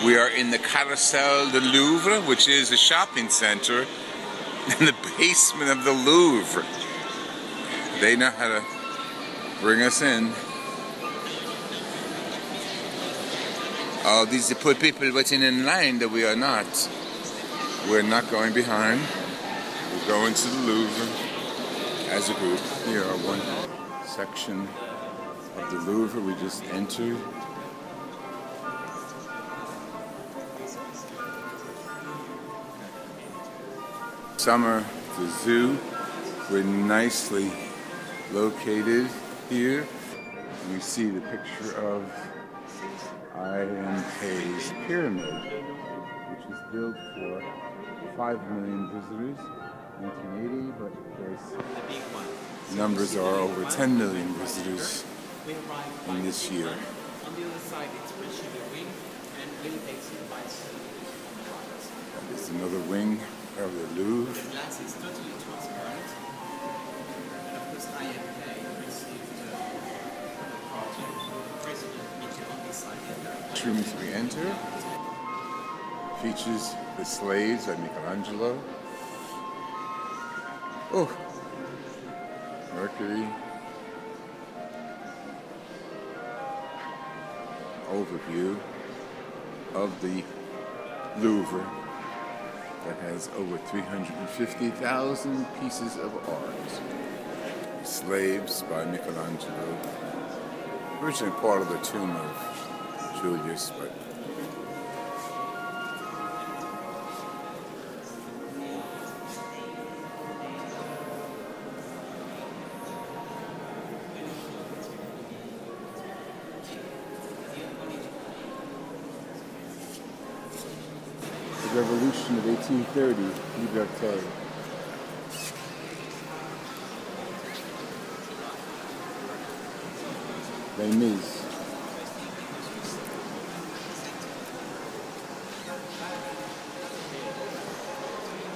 We are in the Carousel de Louvre, which is a shopping center in the basement of the Louvre. They know how to bring us in. Oh, these are poor people waiting in line that we are not. We're not going behind. We're going to the Louvre as a group. Here are one section of the Louvre we just entered. Summer, the zoo. We're nicely located here. We see the picture of I.M.K's pyramid, which was built for 5 million visitors in 1980, but of course numbers are over 10 million visitors in this year. On the other side, it's especially the wing and really takes it by There's another wing of the Louvre. The glass is totally transparent. And of course, I.M.K received the project president meeting on this side. Rooms we enter features the slaves by Michelangelo. Oh, Mercury. Overview of the Louvre that has over 350,000 pieces of art. Slaves by Michelangelo. Originally part of the tomb of Julius, but the Revolution of 1830, Liberté. Les Mis.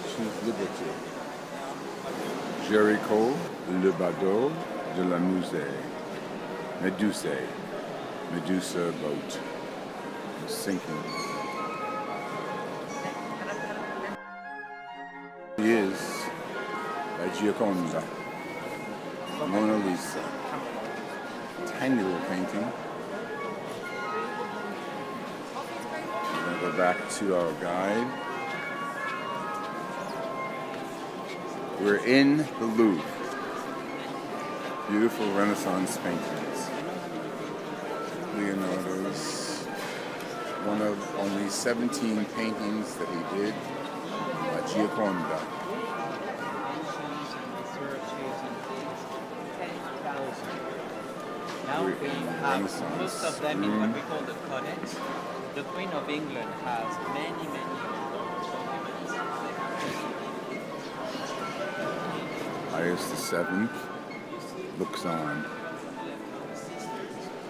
Choose liberty. Jericho, le badaud de la musée. Medusa boat. Sinking. Is by Gioconda, Mona Lisa. Tiny little painting. We're going to go back to our guide. We're in the Louvre. Beautiful Renaissance paintings. Leonardo's one of only 17 paintings that he did. Gioconda. Now we have most of them in what we call the codex. The Queen of England has many Pius VII looks on.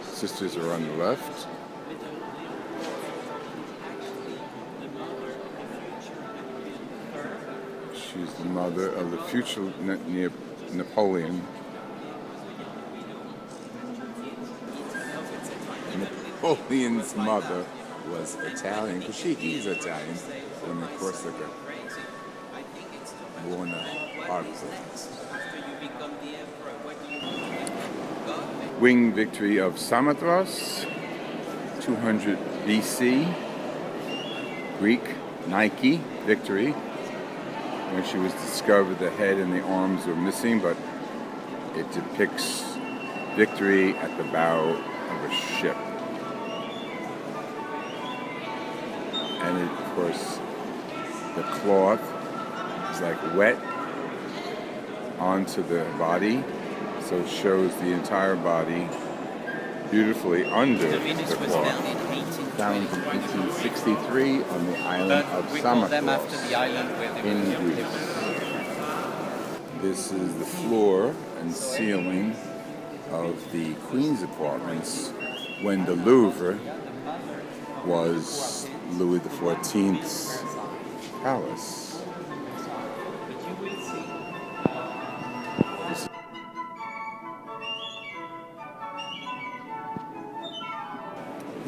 Sisters are on the left. She's the mother of the future Napoleon. Napoleon's mother was Italian, because he's Italian, from Corsica. Born Wing victory of Samothrace, 200 BC. Greek Nike victory. When she was discovered, the head and the arms were missing, but it depicts victory at the bow of a ship. And it, of course, the cloth is like wet onto the body, so it shows the entire body beautifully under the cloth. Found in 1863 on the island of Samothrace in Greece. This is the floor and ceiling of the Queen's apartments when the Louvre was Louis XIV's palace.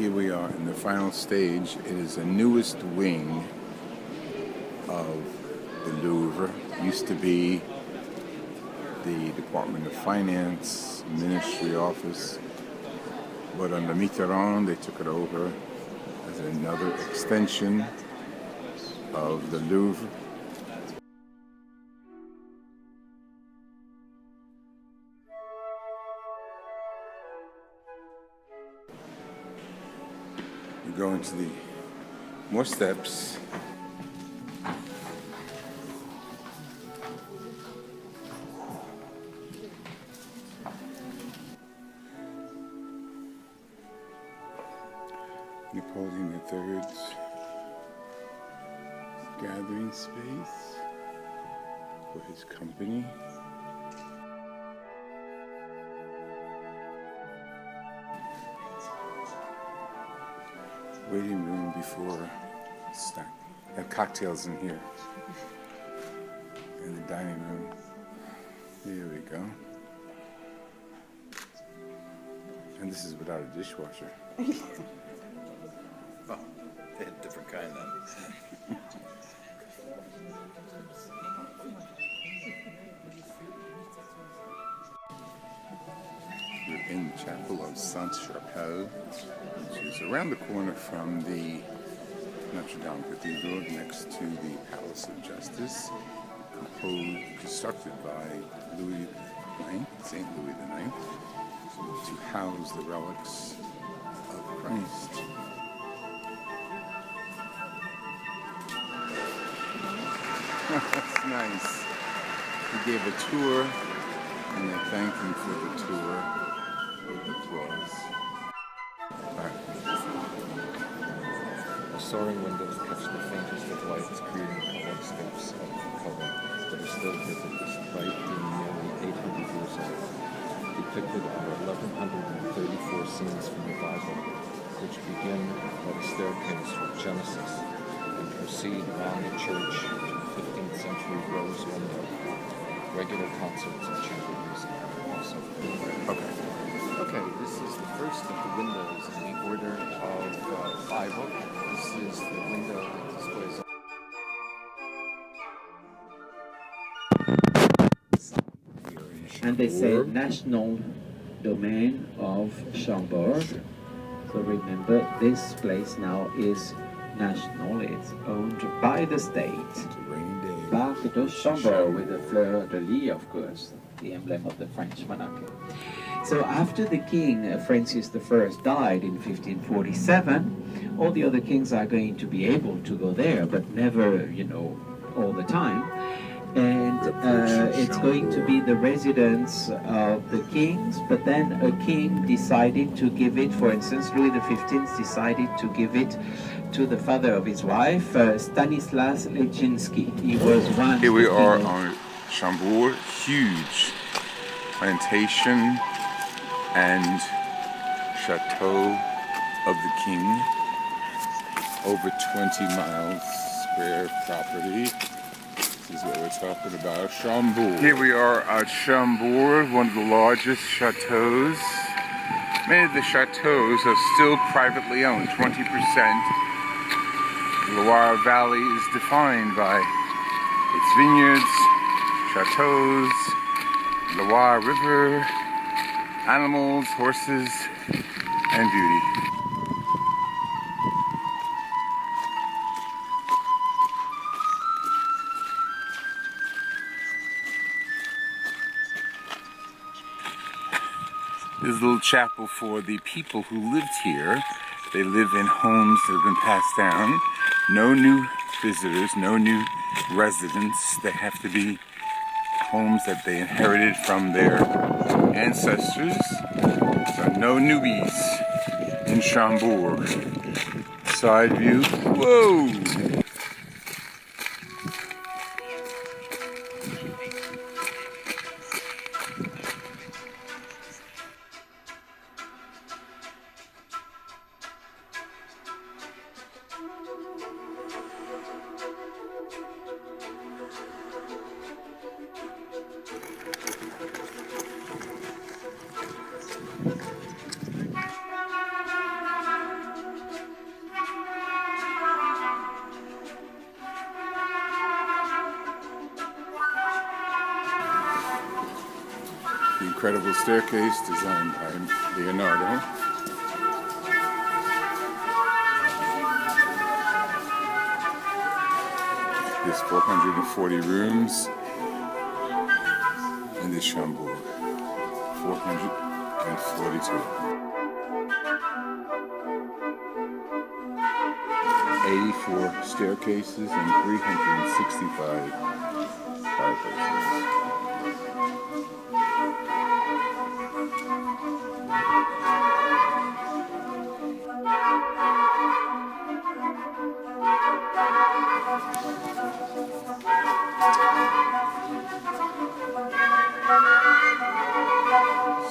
Here we are in the final stage. It is the newest wing of the Louvre. Used to be the Department of Finance, Ministry office, but under Mitterrand they took it over as another extension of the Louvre. You go into the more steps. Napoleon III's gathering space for his company. Waiting room before start. Have cocktails in here. In the dining room. Here we go. And this is without a dishwasher. Oh, they had a different kind then. We're in the chapel of Sainte-Chapelle, which is around the corner from the Notre Dame Cathedral, next to the Palace of Justice, constructed by Louis IX, St. Louis IX, to house the relics of Christ. That's nice. He gave a tour, and they thanked him for the tour with applause. Soaring windows catch the faintest of lights, creating colorscapes of color that are still vivid despite being nearly 800 years old. Depicted are 1,134 scenes from the Bible, which begin by the staircase from Genesis and proceed around the church to the 15th century rose window. Regular concerts and chamber music also. Okay, this is the first of the windows in the order of Bible. This is the window that displays. And they say national domain of Chambord. So remember, this place now is national. It's owned by the state. It's a rainy day. Parc de Chambord with the fleur de lis, of course, the emblem of the French monarchy. So after the king, Francis I, died in 1547, all the other kings are going to be able to go there, but never, all the time. And it's going to be the residence of the kings, but then a king decided to give it, for instance, Louis XV decided to give it to the father of his wife, Stanislas Leszczynski. He was one. Here we are on Chambord, huge plantation and chateau of the king, over 20 miles square property. This is what we're talking about, Chambord. Here we are at Chambord, one of the largest chateaus. Many of the chateaus are still privately owned, 20%. The Loire Valley is defined by its vineyards, chateaus, Loire River, animals, horses, and beauty. There's a little chapel for the people who lived here. They live in homes that have been passed down. No new visitors, no new residents. They have to be homes that they inherited from their ancestors. So no newbies in Chambord. Side view. Whoa! incredible staircase designed by Leonardo. There's 440 rooms in this Chambord. 442. 84 staircases and 365 fireplaces.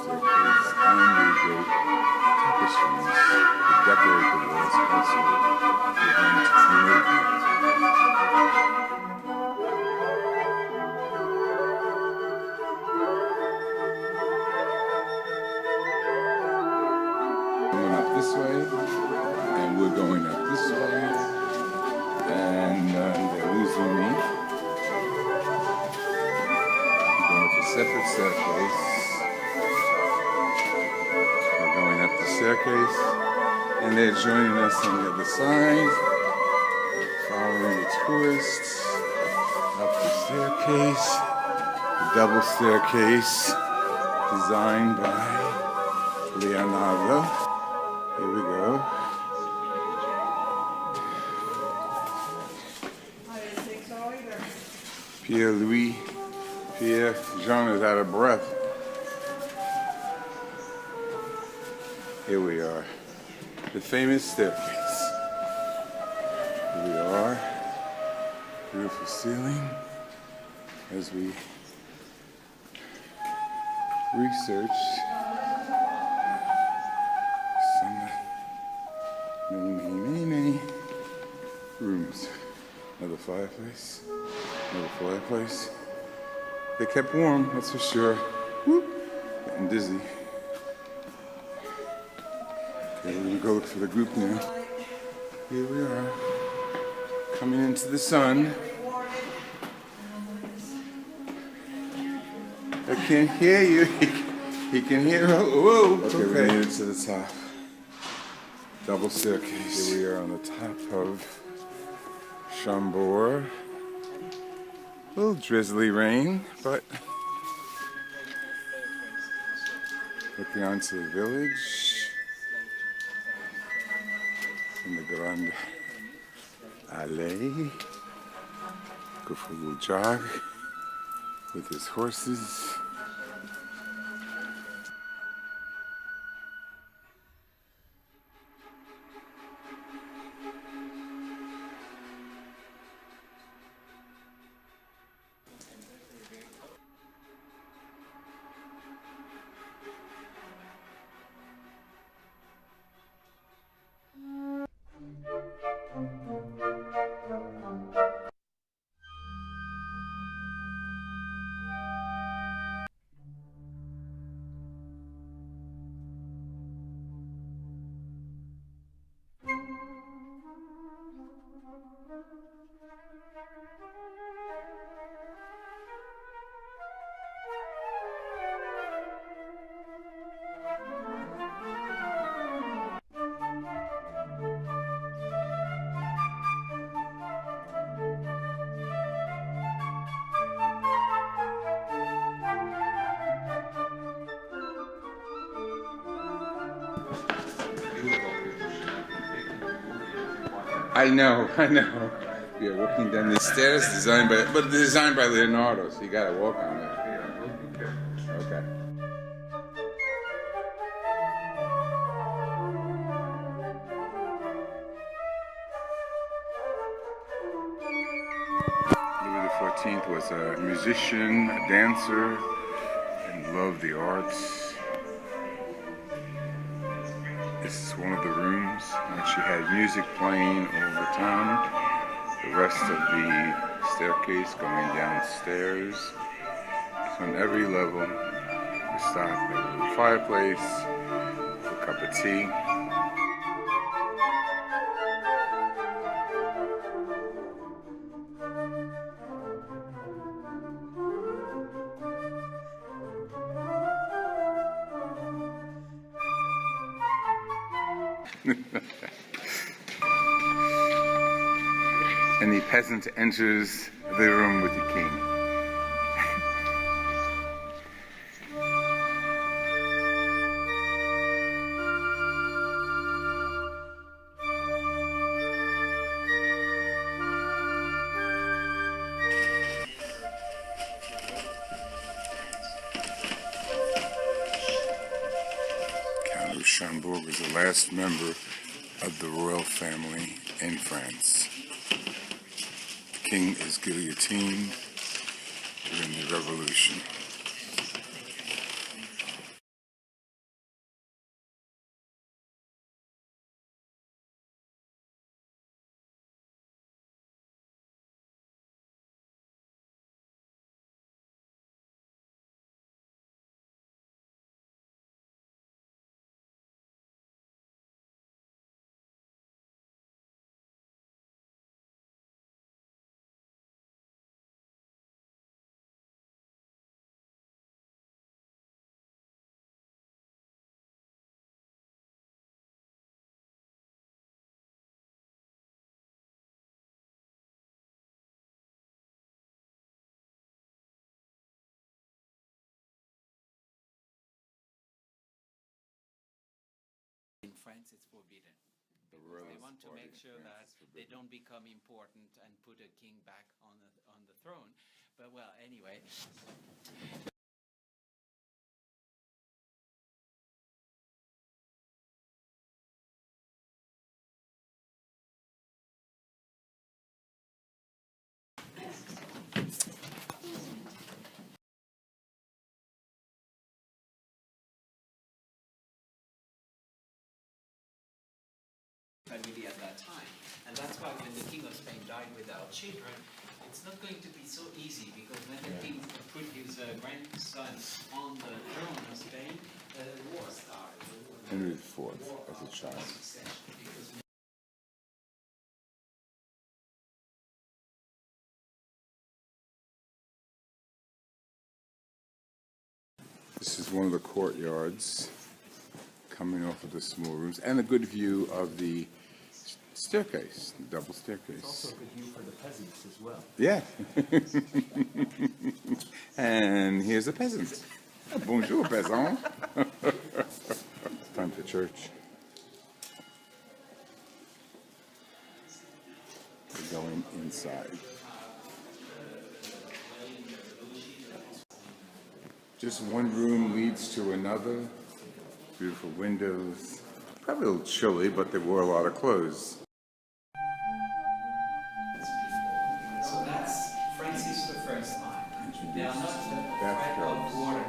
Staircase and the great tapestries that decorate the walls also prevent movement. Going up this way, and we're going up this way, and they're losing me. I'm going up a separate staircase. We're going up the staircase, and they're joining us on the other side, following the tourists up the staircase, the double staircase designed by Leonardo. Here we go. Pierre Jean is out of breath. Here we are, the famous staircase. Here we are, beautiful ceiling, as we research some many rooms. Another fireplace, another fireplace. They kept warm, that's for sure. Whoop, getting dizzy. Okay, we're gonna go look for the group now. Here we are, coming into the sun. I can't hear you. He can hear. Whoa. Okay, we made it to the top. Double staircase. Here we are on the top of Chambord. A little drizzly rain, but looking onto the village in the Grande Allée. Go for a little jog with his horses. I know. We are walking down the stairs designed by Leonardo, so you gotta walk on it. Okay. Louis XIV was a musician, a dancer, and loved the arts. This is one of the rooms where she had music playing all the time. The rest of the staircase going downstairs. So on every level, we stop at a little fireplace, a cup of tea. And the peasant enters the room with the king. Count of Schomburg is the last member of the royal family in France. The king is guillotined during the revolution. In France, it's forbidden. The They royalist want to party make in sure France that is they forbidden. don't become important and put a king back on the throne. But well, anyway. Family at that time. And that's why when the King of Spain died without children, it's not going to be so easy, because when the king put his grandson on the throne of Spain, war started. Henry IV as a child. Succession, because This is one of the courtyards coming off of the small rooms, and a good view of the staircase, the double staircase. It's also a good view for the peasants as well. Yeah. And here's a peasant. Bonjour, peasant. It's time for church. We're going inside. Just one room leads to another. Beautiful windows. Probably a little chilly, but they wore a lot of clothes. so that's Francis the First line. They are not afraid Bathtubs. of water.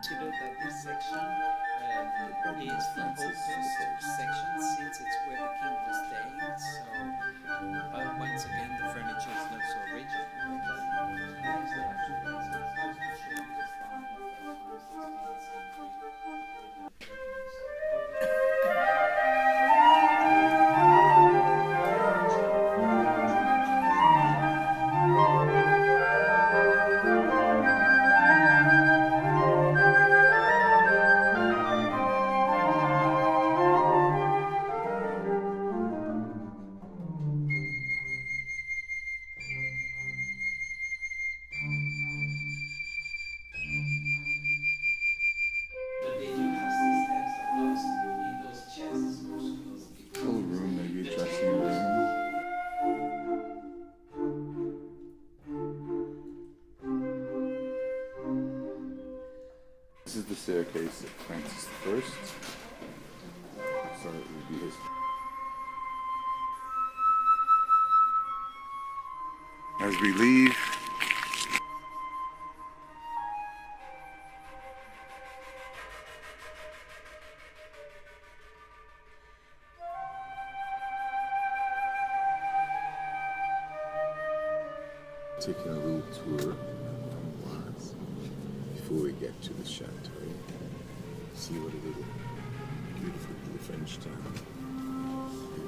Consider that this section is the oldest section, since it's where the king was staying. So once again, the furniture is not so rigid. But they do have systems of locks in those chests, most of those people. Little room, maybe a dressing room. This is the staircase of Francis I. So it would be his. As we leave, taking a little tour from Loire before we get to the chateau. See what a little beautiful little French town.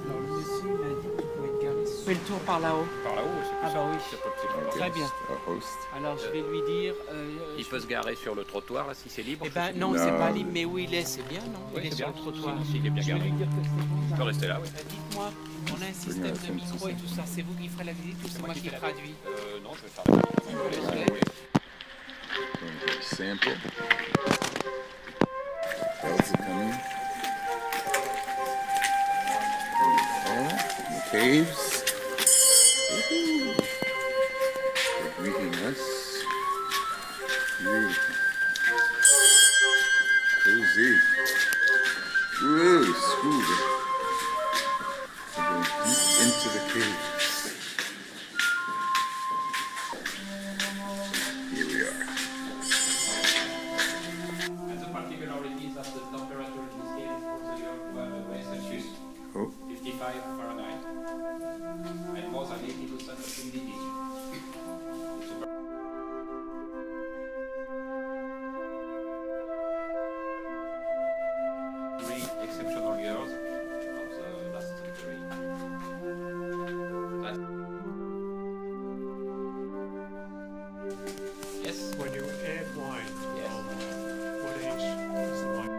Alors le monsieur m'a dit qu'il pouvait être garé. Fais le tour par là-haut. Par là-haut, c'est plus Ah bah oui. Très bien. A host. Alors je vais lui dire. Il peut se garer sur le trottoir là, si c'est libre. Eh ben non, Non. c'est pas libre, mais où il est, c'est bien, non? Oui, Il est c'est sur bien. le trottoir. S'il est bien Je vais garé. lui dire que c'est bon. Il peut rester là, oui. Dites-moi, on a un système de micro et tout ça, c'est vous qui ferez la visite ou c'est moi qui fais la traduis? Non, je vais faire la visite. Sample. Bells are coming. Oh, the caves. Woohoo. They're greeting us. Beautiful. Cozy. Woo, smooth. We're going deep into the caves. Here we are. And the particularities of the temperature in this case is 40 Celsius, Oh, 55 Fahrenheit, and more than 80% of humidity. Three exceptional years of the last century. Yes. When you add wine, Yes. what age is the wine?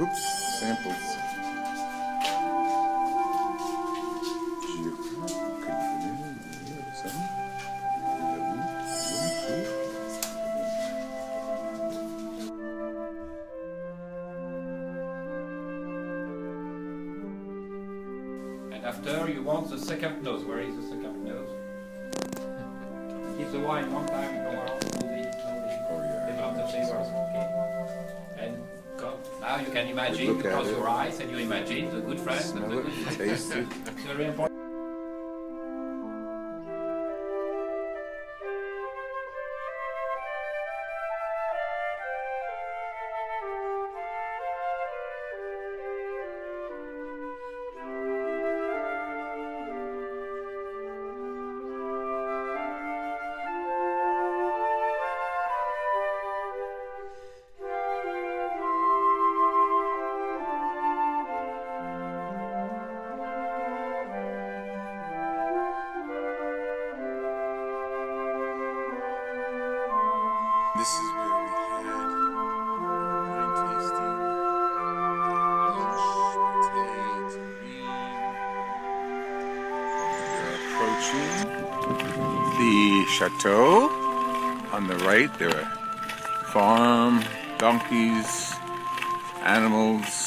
oops, samples. And after you want the second nose. Where is the second nose? Keep the wine one time in the world, slowly. Oh, yeah. Develop the flavors, okay? And go. Now you can imagine, Look you at close it. your eyes and you imagine the good friends and Smell the it, good friends. taste it. It's very important. This is where we had wine tasting, lunch, potato, terrine. We're approaching the chateau. On the right, there are farm, donkeys, animals.